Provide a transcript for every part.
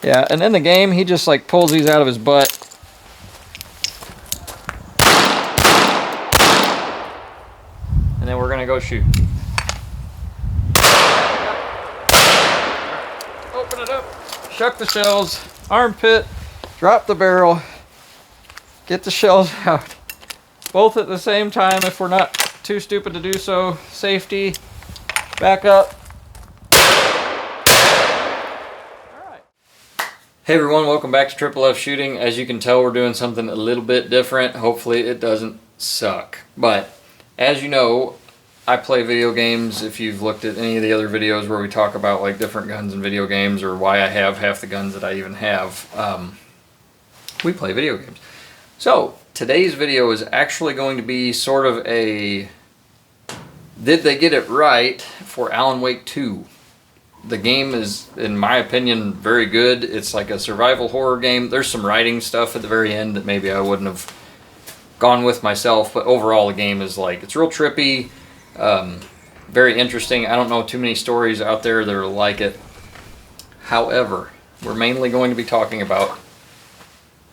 Yeah, and in the game, he just like pulls these out of his butt. And then we're gonna go shoot. Open it up, shuck the shells, armpit, drop the barrel, get the shells out. Both at the same time if we're not too stupid to do so. Safety, back up. Hey everyone, welcome back to Triple F Shooting. As you can tell, we're doing something a little bit different. Hopefully it doesn't suck. But as you know, I play video games. If you've looked at any of the other videos where we talk about like different guns in video games or why I have half the guns that I even have, we play video games. So today's video is actually going to be sort of a did they get it right for Alan Wake 2. The game is, in my opinion, very good. It's like a survival horror game. There's some writing stuff at the very end that maybe I wouldn't have gone with myself, but overall the game is like, it's real trippy, very interesting. I don't know too many stories out there that are like it. However, we're mainly going to be talking about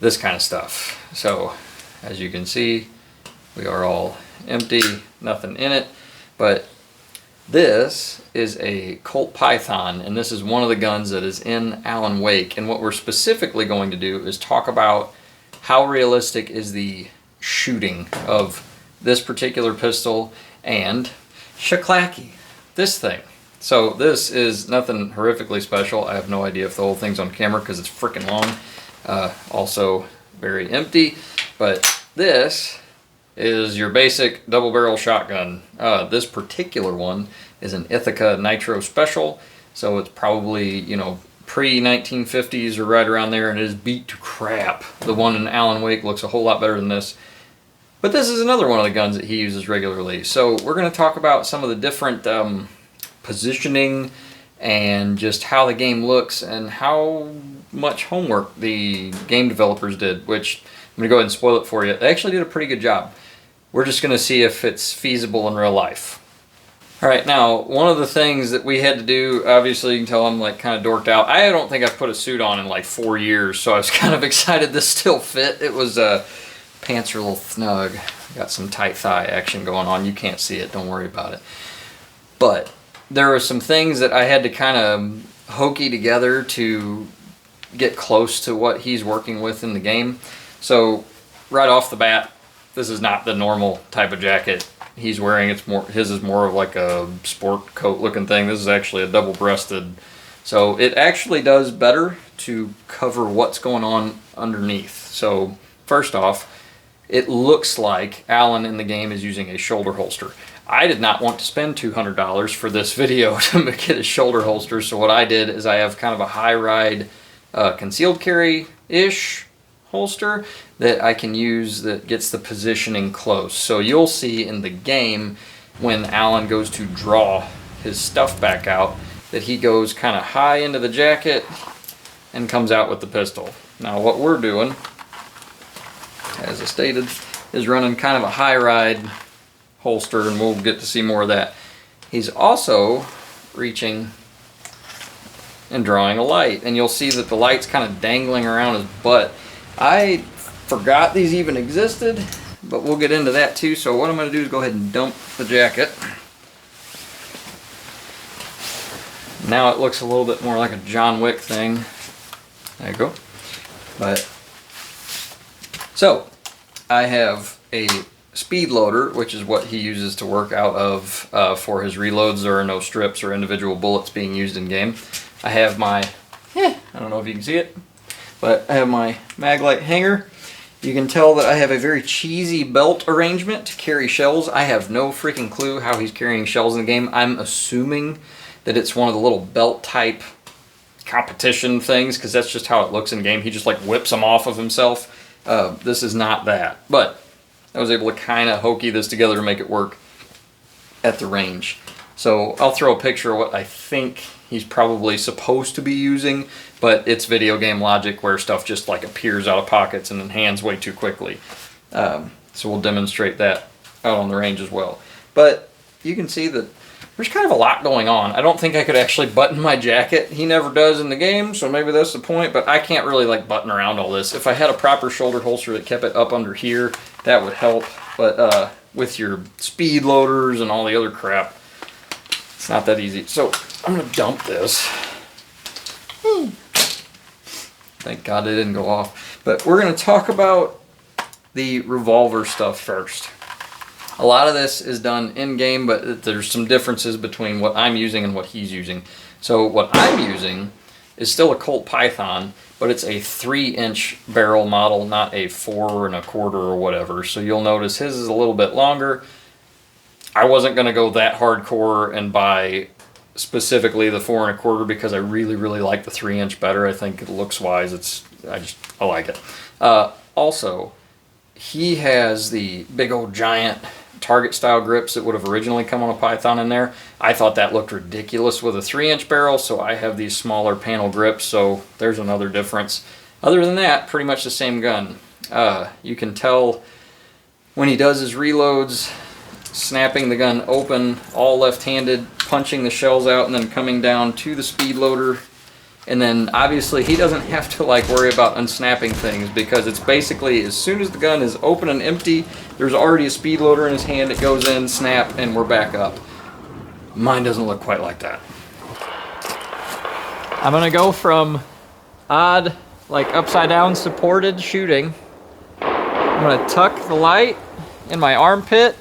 this kind of stuff. So, as you can see, we are all empty, nothing in it, but this is a Colt Python, and this is one of the guns that is in Alan Wake. And what we're specifically going to do is talk about how realistic is the shooting of this particular pistol and shaklacky, this thing. So this is nothing horrifically special. I have no idea if the whole thing's on camera because it's freaking long. Also very empty, but this is your basic double barrel shotgun. This particular one is an Ithaca Nitro Special, so it's probably, you know, pre-1950s or right around there, and it is beat to crap. The one in Alan Wake looks a whole lot better than this. But this is another one of the guns that he uses regularly. So we're going to talk about some of the different positioning and just how the game looks and how much homework the game developers did, which I'm going to go ahead and spoil it for you. They actually did a pretty good job. We're just going to see if it's feasible in real life. Alright, now, one of the things that we had to do, obviously you can tell I'm like kind of dorked out. I don't think I've put a suit on in like 4 years, so I was kind of excited this still fit. It was, pants are a little snug. Got some tight thigh action going on. You can't see it, don't worry about it. But there were some things that I had to kind of hokey together to get close to what he's working with in the game. So, right off the bat, this is not the normal type of jacket he's wearing. His is more of like a sport coat looking thing. This is actually a double-breasted. So it actually does better to cover what's going on underneath. So first off, it looks like Alan in the game is using a shoulder holster. I did not want to spend $200 for this video to get a shoulder holster, so what I did is I have kind of a high ride concealed carry-ish holster that I can use that gets the positioning close. So you'll see in the game when Alan goes to draw his stuff back out that he goes kind of high into the jacket and comes out with the pistol. Now what we're doing, as I stated, is running kind of a high ride holster, and we'll get to see more of that. He's also reaching and drawing a light, and you'll see that the light's kind of dangling around his butt. I forgot these even existed, but we'll get into that too. So what I'm going to do is go ahead and dump the jacket. Now it looks a little bit more like a John Wick thing. There you go. But so I have a speed loader, which is what he uses to work out of for his reloads. There are no strips or individual bullets being used in game. I have my, I don't know if you can see it, but I have my Maglite hanger. You can tell that I have a very cheesy belt arrangement to carry shells. I have no freaking clue how he's carrying shells in the game. I'm assuming that it's one of the little belt type competition things, because that's just how it looks in game. He just like whips them off of himself. This is not that, but I was able to kind of hokey this together to make it work at the range. So I'll throw a picture of what I think he's probably supposed to be using, but it's video game logic where stuff just like appears out of pockets and then hands way too quickly. So we'll demonstrate that out on the range as well. But you can see that there's kind of a lot going on. I don't think I could actually button my jacket. He never does in the game, so maybe that's the point, but I can't really like button around all this. If I had a proper shoulder holster that kept it up under here, that would help. But with your speed loaders and all the other crap, it's not that easy. So I'm gonna dump this. Thank God it didn't go off. But we're gonna talk about the revolver stuff first. A lot of this is done in-game, but there's some differences between what I'm using and what he's using. So what I'm using is still a Colt Python, but it's a 3-inch barrel model, not a 4 1/4 or whatever. So you'll notice his is a little bit longer. I wasn't going to go that hardcore and buy specifically the 4 1/4 because I really, really like the 3-inch better. I think looks-wise, I like it. Also, he has the big old giant target style grips that would have originally come on a Python in there. I thought that looked ridiculous with a 3-inch barrel, so I have these smaller panel grips, so there's another difference. Other than that, pretty much the same gun. You can tell when he does his reloads, snapping the gun open, all left-handed, punching the shells out, and then coming down to the speed loader. And then obviously he doesn't have to like worry about unsnapping things because it's basically as soon as the gun is open and empty, there's already a speed loader in his hand. It goes in, snap, and we're back up. Mine doesn't look quite like that. I'm gonna go from odd, like upside down supported shooting. I'm gonna tuck the light in my armpit,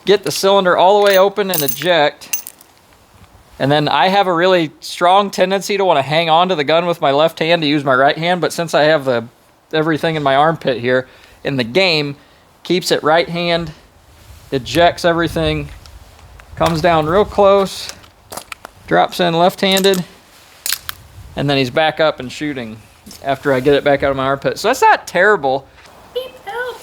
get the cylinder all the way open and eject. And then I have a really strong tendency to want to hang on to the gun with my left hand to use my right hand, but since I have everything in my armpit here, in the game, keeps it right hand, ejects everything, comes down real close, drops in left-handed, and then he's back up and shooting after I get it back out of my armpit. So that's not terrible. Beep, help!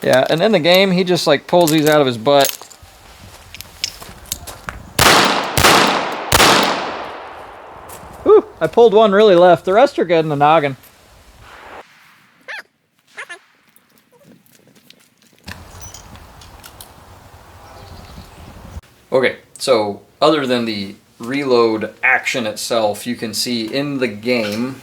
Yeah, and in the game, he just like pulls these out of his butt. Whew, I pulled one really left. The rest are good in the noggin. Okay, so other than the reload action itself, you can see in the game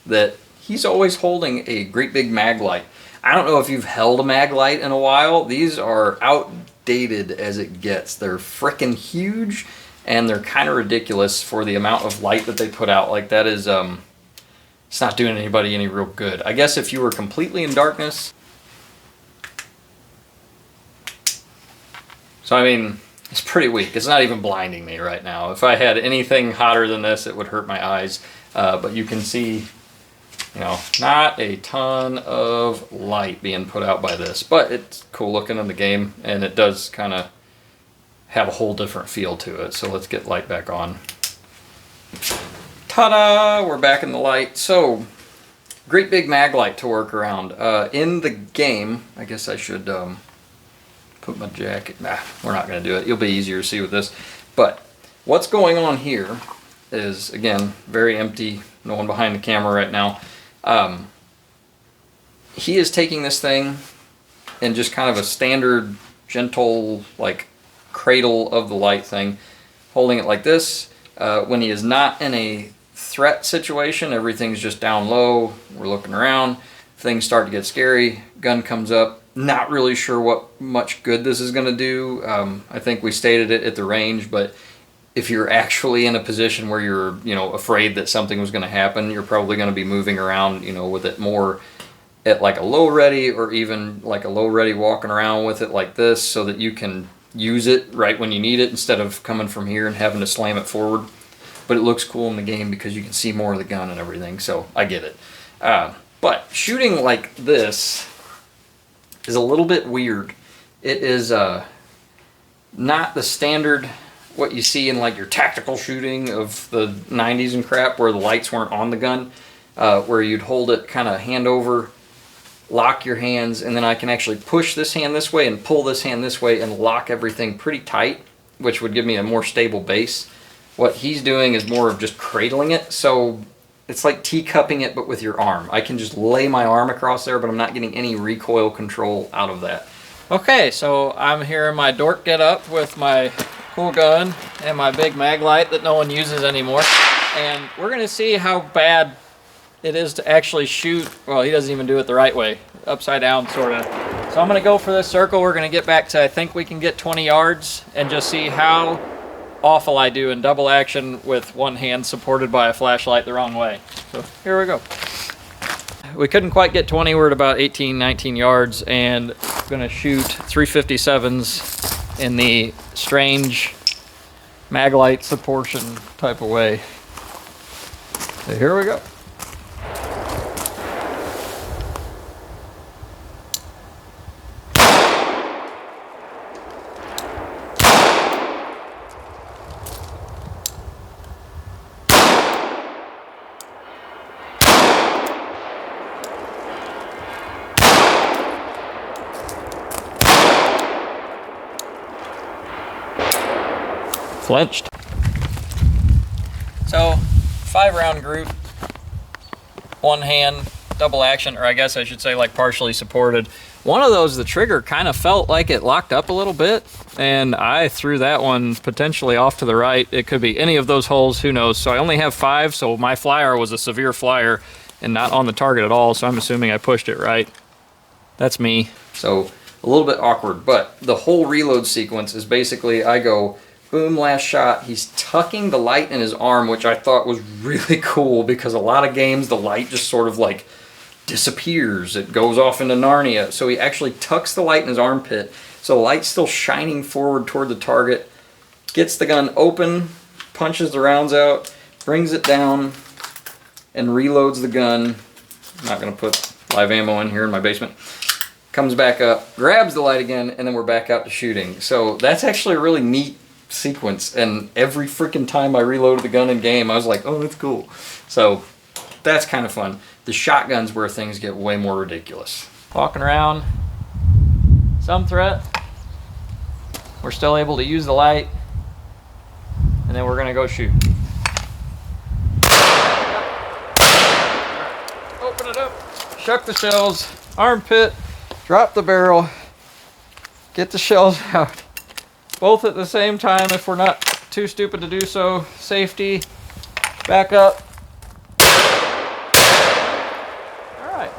that he's always holding a great big mag light. I don't know if you've held a mag light in a while. These are outdated as it gets. They're frickin' huge and they're kind of ridiculous for the amount of light that they put out. Like that is, it's not doing anybody any real good. I guess if you were completely in darkness. So I mean, it's pretty weak. It's not even blinding me right now. If I had anything hotter than this, it would hurt my eyes. But you can see, you know, not a ton of light being put out by this, but it's cool looking in the game, and it does kind of have a whole different feel to it. So let's get light back on. Ta-da! We're back in the light. So, great big mag light to work around. In the game, I guess I should put my jacket. Nah, we're not going to do it. It'll be easier to see with this. But what's going on here is, again, very empty. No one behind the camera right now. He is taking this thing in just kind of a standard, gentle, like cradle of the light thing, holding it like this. When he is not in a threat situation, everything's just down low. We're looking around. Things start to get scary. Gun comes up. Not really sure what much good this is going to do. I think we stated it at the range, but if you're actually in a position where you're, you know, afraid that something was going to happen, you're probably going to be moving around, you know, with it more at like a low ready, or even like a low ready walking around with it like this, so that you can use it right when you need it instead of coming from here and having to slam it forward. But it looks cool in the game because you can see more of the gun and everything, so I get it. But shooting like this is a little bit weird. It is not the standard what you see in like your tactical shooting of the 90s and crap, where the lights weren't on the gun, where you'd hold it kind of hand over, lock your hands, and then I can actually push this hand this way and pull this hand this way and lock everything pretty tight, which would give me a more stable base. What he's doing is more of just cradling it, so it's like teacupping it, but with your arm. I can just lay my arm across there, but I'm not getting any recoil control out of that. Okay, so I'm here in my dork get up with my cool gun and my big mag light that no one uses anymore. And we're gonna see how bad it is to actually shoot. Well, he doesn't even do it the right way, upside down sorta. So I'm gonna go for this circle. We're gonna get back to, I think we can get 20 yards and just see how awful I do in double action with one hand supported by a flashlight the wrong way. So here we go. We couldn't quite get 20, we're at about 18, 19 yards, and I'm gonna shoot 357s in the strange maglite supportion type of way. So here we go. Flinched. So 5-round group, one hand, double action, or I guess I should say like partially supported. One of those, the trigger kind of felt like it locked up a little bit, and I threw that one potentially off to the right. It could be any of those holes, who knows. So I only have 5, so my flyer was a severe flyer and not on the target at all, so I'm assuming I pushed it right. That's me. So a little bit awkward, but the whole reload sequence is basically I go boom, last shot. He's tucking the light in his arm, which I thought was really cool because a lot of games the light just sort of like disappears. It goes off into Narnia. So he actually tucks the light in his armpit. So the light's still shining forward toward the target. Gets the gun open, punches the rounds out, brings it down, and reloads the gun. I'm not going to put live ammo in here in my basement. Comes back up, grabs the light again, and then we're back out to shooting. So that's actually a really neat sequence, and every freaking time I reloaded the gun in game I was like, oh, that's cool. So that's kind of fun. The shotgun's where things get way more ridiculous. Walking around, some threat, we're still able to use the light, and then we're gonna go shoot. Open it up, shuck the shells, armpit, drop the barrel, get the shells out. Both at the same time if we're not too stupid to do so. Safety, back up. Alright.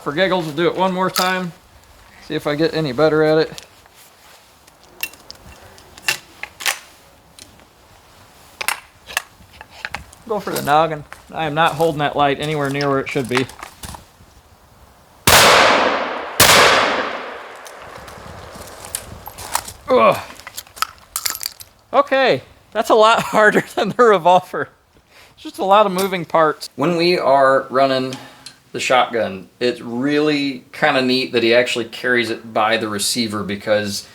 For giggles, we'll do it one more time. See if I get any better at it. Go for the noggin. I am not holding that light anywhere near where it should be. Ugh. Okay, that's a lot harder than the revolver. It's just a lot of moving parts. When we are running the shotgun, it's really kind of neat that he actually carries it by the receiver, because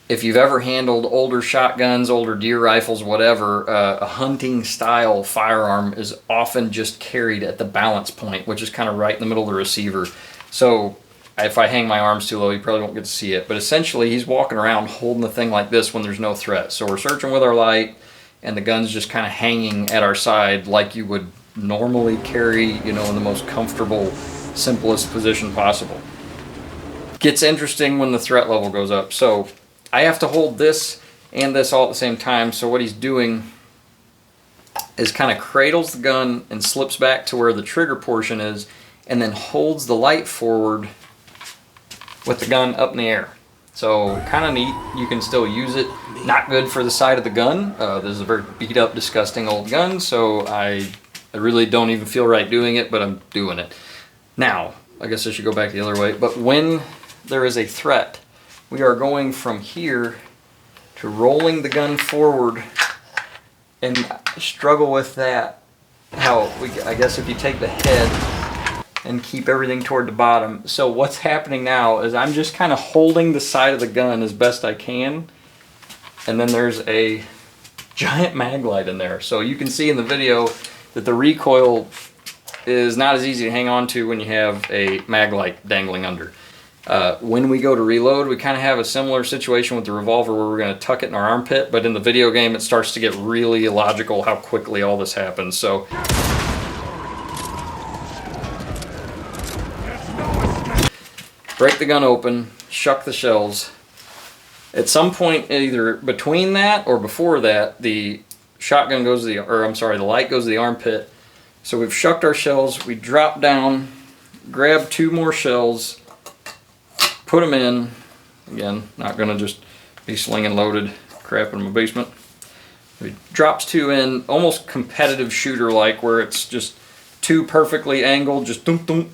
if you've ever handled older shotguns, older deer rifles, whatever, a hunting style firearm is often just carried at the balance point, which is kind of right in the middle of the receiver. So if I hang my arms too low, you probably won't get to see it. But essentially, he's walking around holding the thing like this when there's no threat. So we're searching with our light, and the gun's just kind of hanging at our side like you would normally carry, you know, in the most comfortable, simplest position possible. Gets interesting when the threat level goes up. So I have to hold this and this all at the same time. So what he's doing is kind of cradles the gun and slips back to where the trigger portion is, and then holds the light forward with the gun up in the air. So kind of neat. You can still use it. Not good for the side of the gun. This is a very beat up, disgusting old gun, so I really don't even feel right doing it, but I'm doing it. Now, I guess I should go back the other way, but when there is a threat, we are going from here to rolling the gun forward and struggle with that. I guess if you take the head and keep everything toward the bottom. So what's happening now is I'm just kind of holding the side of the gun as best I can, and then there's a giant mag light in there. So you can see in the video that the recoil is not as easy to hang on to when you have a mag light dangling under. When we go to reload, we kind of have a similar situation with the revolver where we're going to tuck it in our armpit, but in the video game it starts to get really illogical how quickly all this happens. So break the gun open, shuck the shells. At some point, either between that or before that, the shotgun goes to the, or I'm sorry, the light goes to the armpit. So we've shucked our shells, we drop down, grab 2 more shells, put them in. Again, not gonna just be slinging loaded crap in my basement. He drops 2 in, almost competitive shooter-like, where it's just 2 perfectly angled, just dunk dunk,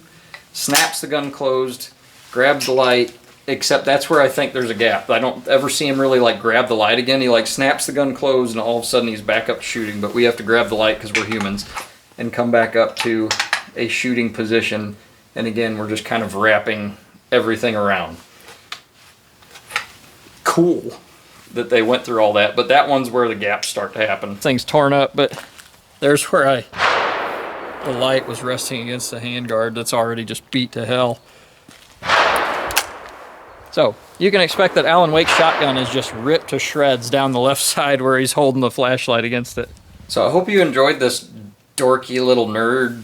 snaps the gun closed, grabs the light, except that's where I think there's a gap. I don't ever see him really like grab the light again. He like snaps the gun closed and all of a sudden he's back up shooting, but we have to grab the light because we're humans and come back up to a shooting position. And again, we're just kind of wrapping everything around. Cool that they went through all that, but that one's where the gaps start to happen. Thing's torn up, but there's where the light was resting against the handguard that's already just beat to hell. So you can expect that Alan Wake's shotgun is just ripped to shreds down the left side where he's holding the flashlight against it. So I hope you enjoyed this dorky little nerd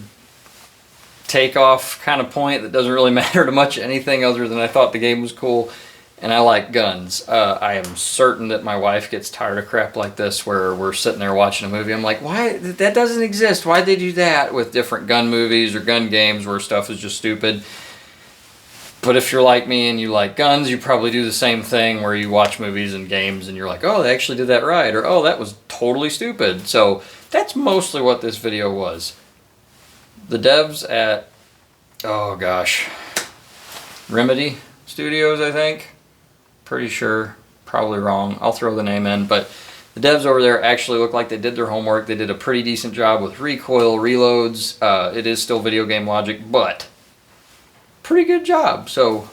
takeoff kind of point that doesn't really matter to much anything other than I thought the game was cool and I like guns. I am certain that my wife gets tired of crap like this where we're sitting there watching a movie. I'm like, why? That doesn't exist. Why'd they do that with different gun movies or gun games where stuff is just stupid? But if you're like me and you like guns, you probably do the same thing where you watch movies and games and you're like, oh, they actually did that right, or oh, that was totally stupid. So that's mostly what this video was. The devs at, oh gosh, Remedy Studios, I think. Pretty sure, probably wrong. I'll throw the name in, but the devs over there actually look like they did their homework. They did a pretty decent job with recoil, reloads. It is still video game logic, but pretty good job. So,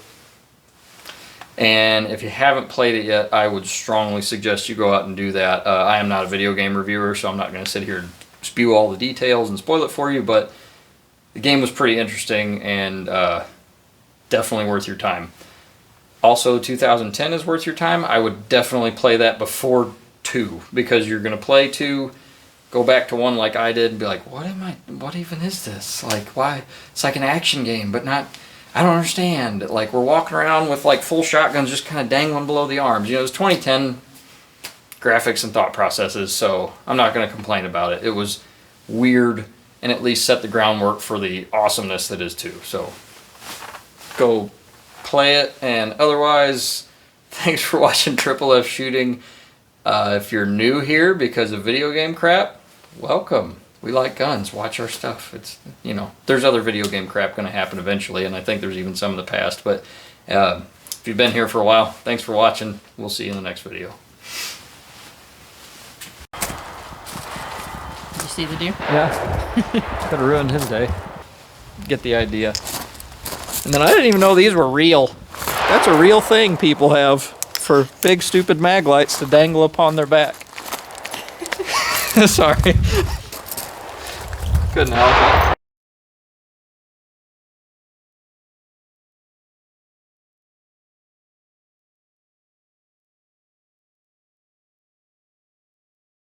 and if you haven't played it yet, I would strongly suggest you go out and do that. I am not a video game reviewer, so I'm not going to sit here and spew all the details and spoil it for you, but the game was pretty interesting and definitely worth your time. Also, 2010 is worth your time. I would definitely play that before 2, because you're going to play 2, go back to 1 like I did, and be like, what even is this? Like, why? It's like an action game, but not, I don't understand. Like, we're walking around with like full shotguns just kind of dangling below the arms. You know, it's 2010 graphics and thought processes, so I'm not going to complain about it. It was weird and at least set the groundwork for the awesomeness that is 2. So go play it, and otherwise, thanks for watching Triple F Shooting. If you're new here because of video game crap, welcome. We like guns. Watch our stuff. It's, you know, there's other video game crap going to happen eventually, and I think there's even some in the past. But if you've been here for a while, thanks for watching. We'll see you in the next video. Did you see the deer? Yeah. Could have ruined his day. Get the idea. And then I didn't even know these were real. That's a real thing people have for big stupid mag lights to dangle upon their back. Sorry. Couldn't help it.